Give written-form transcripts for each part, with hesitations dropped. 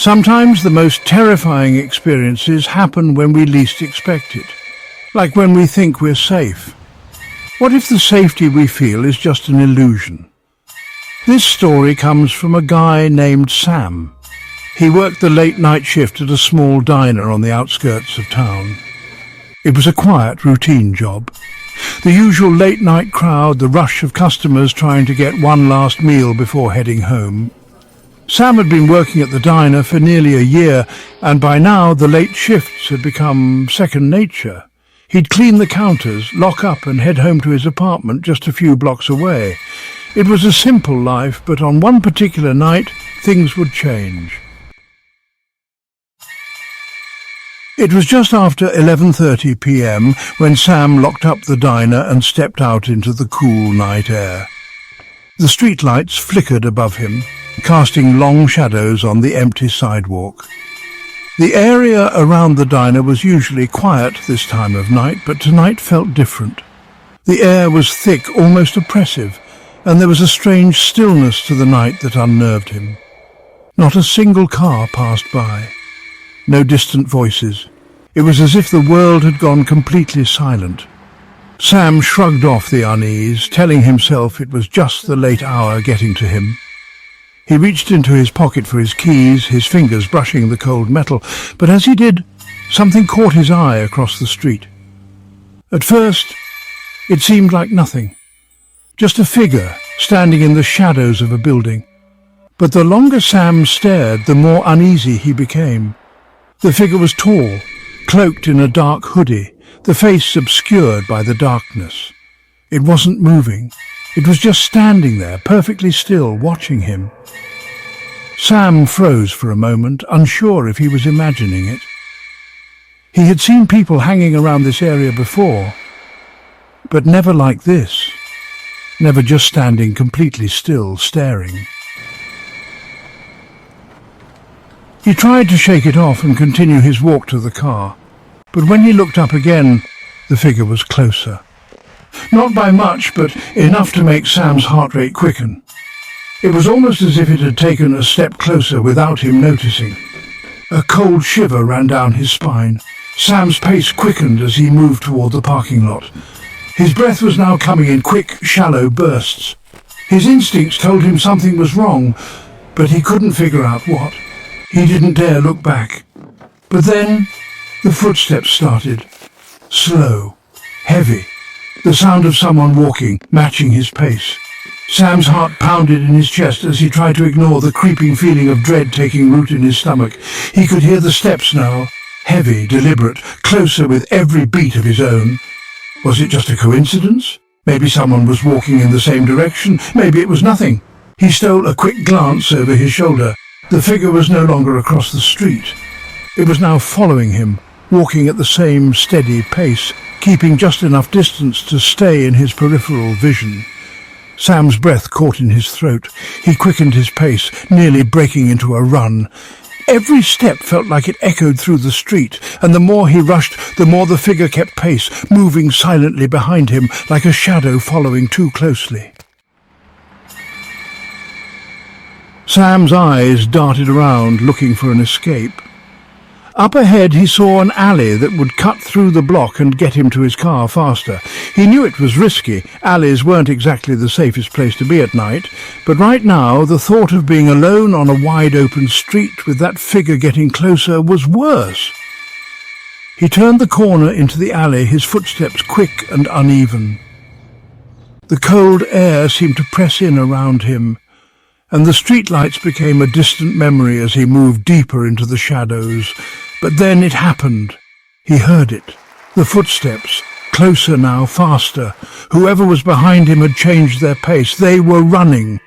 Sometimes the most terrifying experiences happen when we least expect it, like when we think we're safe. What if the safety we feel is just an illusion? This story comes from a guy named Sam. He worked the late night shift at a small diner on the outskirts of town. It was a quiet, routine job. The usual late night crowd, the rush of customers trying to get one last meal before heading home. Sam had been working at the diner for nearly a year, and by now the late shifts had become second nature. He'd clean the counters, lock up and head home to his apartment just a few blocks away. It was a simple life, but on one particular night, things would change. It was just after 11:30 p.m. when Sam locked up the diner and stepped out into the cool night air. The streetlights flickered above him, casting long shadows on the empty sidewalk. The area around the diner was usually quiet this time of night, but tonight felt different. The air was thick, almost oppressive, and there was a strange stillness to the night that unnerved him. Not a single car passed by. No distant voices. It was as if the world had gone completely silent. Sam shrugged off the unease, telling himself it was just the late hour getting to him. He reached into his pocket for his keys, his fingers brushing the cold metal, but as he did, something caught his eye across the street. At first, it seemed like nothing. Just a figure standing in the shadows of a building. But the longer Sam stared, the more uneasy he became. The figure was tall, cloaked in a dark hoodie, the face obscured by the darkness. It wasn't moving. It was just standing there, perfectly still, watching him. Sam froze for a moment, unsure if he was imagining it. He had seen people hanging around this area before, but never like this. Never just standing completely still, staring. He tried to shake it off and continue his walk to the car, but when he looked up again, the figure was closer. Not by much, but enough to make Sam's heart rate quicken. It was almost as if it had taken a step closer without him noticing. A cold shiver ran down his spine. Sam's pace quickened as he moved toward the parking lot. His breath was now coming in quick, shallow bursts. His instincts told him something was wrong, but he couldn't figure out what. He didn't dare look back. But then the footsteps started. Slow, heavy. The sound of someone walking, matching his pace. Sam's heart pounded in his chest as he tried to ignore the creeping feeling of dread taking root in his stomach. He could hear the steps now, heavy, deliberate, closer with every beat of his own. Was it just a coincidence? Maybe someone was walking in the same direction. Maybe it was nothing. He stole a quick glance over his shoulder. The figure was no longer across the street. It was now following him, walking at the same steady pace, keeping just enough distance to stay in his peripheral vision. Sam's breath caught in his throat. He quickened his pace, nearly breaking into a run. Every step felt like it echoed through the street, and the more he rushed, the more the figure kept pace, moving silently behind him like a shadow following too closely. Sam's eyes darted around, looking for an escape. Up ahead he saw an alley that would cut through the block and get him to his car faster. He knew it was risky. Alleys weren't exactly the safest place to be at night, but right now the thought of being alone on a wide-open street with that figure getting closer was worse. He turned the corner into the alley, his footsteps quick and uneven. The cold air seemed to press in around him, and the streetlights became a distant memory as he moved deeper into the shadows. But then it happened. He heard it. The footsteps, closer now, faster. Whoever was behind him had changed their pace. They were running.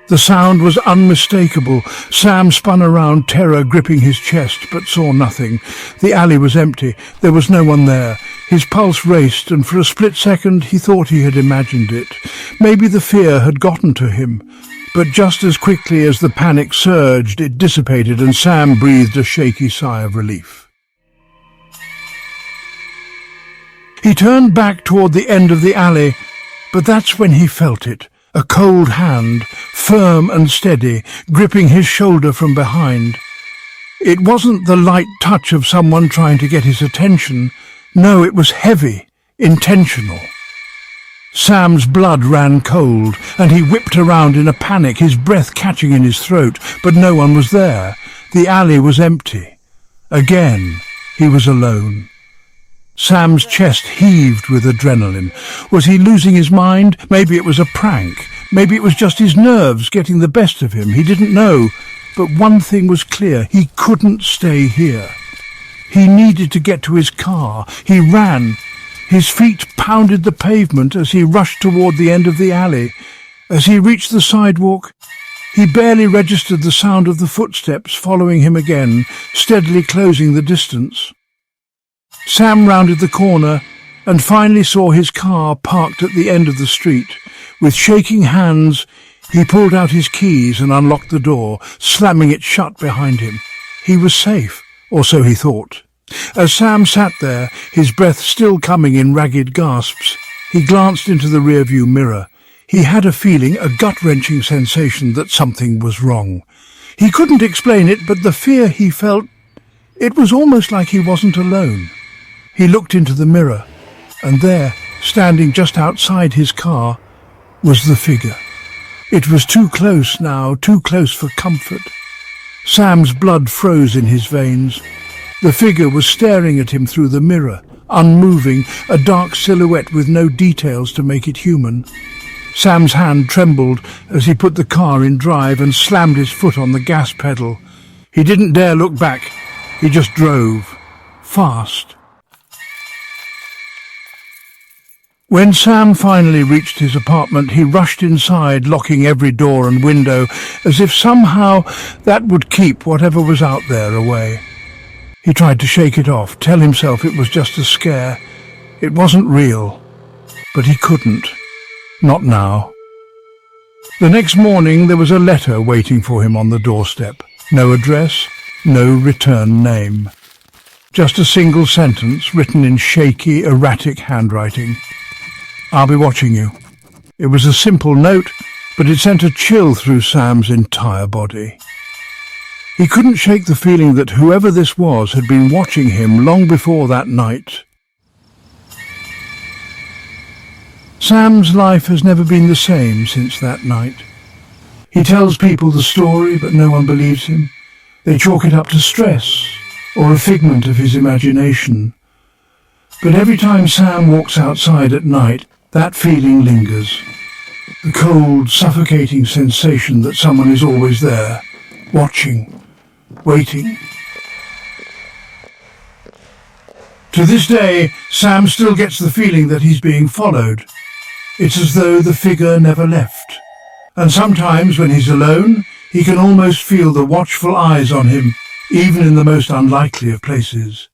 The sound was unmistakable. Sam spun around, terror gripping his chest, but saw nothing. The alley was empty. There was no one there. His pulse raced, and for a split second he thought he had imagined it. Maybe the fear had gotten to him. But just as quickly as the panic surged, it dissipated, and Sam breathed a shaky sigh of relief. He turned back toward the end of the alley, but that's when he felt it. A cold hand, firm and steady, gripping his shoulder from behind. It wasn't the light touch of someone trying to get his attention. No, it was heavy, intentional. Sam's blood ran cold, and he whipped around in a panic, his breath catching in his throat, but no one was there. The alley was empty. Again, he was alone. Sam's chest heaved with adrenaline. Was he losing his mind? Maybe it was a prank. Maybe it was just his nerves getting the best of him. He didn't know. But one thing was clear. He couldn't stay here. He needed to get to his car. He ran. His feet pounded the pavement as he rushed toward the end of the alley. As he reached the sidewalk, he barely registered the sound of the footsteps following him again, steadily closing the distance. Sam rounded the corner and finally saw his car parked at the end of the street. With shaking hands, he pulled out his keys and unlocked the door, slamming it shut behind him. He was safe, or so he thought. As Sam sat there, his breath still coming in ragged gasps, he glanced into the rearview mirror. He had a feeling, a gut-wrenching sensation that something was wrong. He couldn't explain it, but the fear he felt, it was almost like he wasn't alone. He looked into the mirror, and there, standing just outside his car, was the figure. It was too close now, too close for comfort. Sam's blood froze in his veins. The figure was staring at him through the mirror, unmoving, a dark silhouette with no details to make it human. Sam's hand trembled as he put the car in drive and slammed his foot on the gas pedal. He didn't dare look back. He just drove. Fast. When Sam finally reached his apartment, he rushed inside, locking every door and window, as if somehow that would keep whatever was out there away. He tried to shake it off, tell himself it was just a scare. It wasn't real, but he couldn't. Not now. The next morning there was a letter waiting for him on the doorstep. No address, no return name. Just a single sentence written in shaky, erratic handwriting. "I'll be watching you." It was a simple note, but it sent a chill through Sam's entire body. He couldn't shake the feeling that whoever this was had been watching him long before that night. Sam's life has never been the same since that night. He tells people the story, but no one believes him. They chalk it up to stress or a figment of his imagination. But every time Sam walks outside at night, that feeling lingers. The cold, suffocating sensation that someone is always there, watching, waiting. To this day, Sam still gets the feeling that he's being followed. It's as though the figure never left. And sometimes, when he's alone, he can almost feel the watchful eyes on him, even in the most unlikely of places.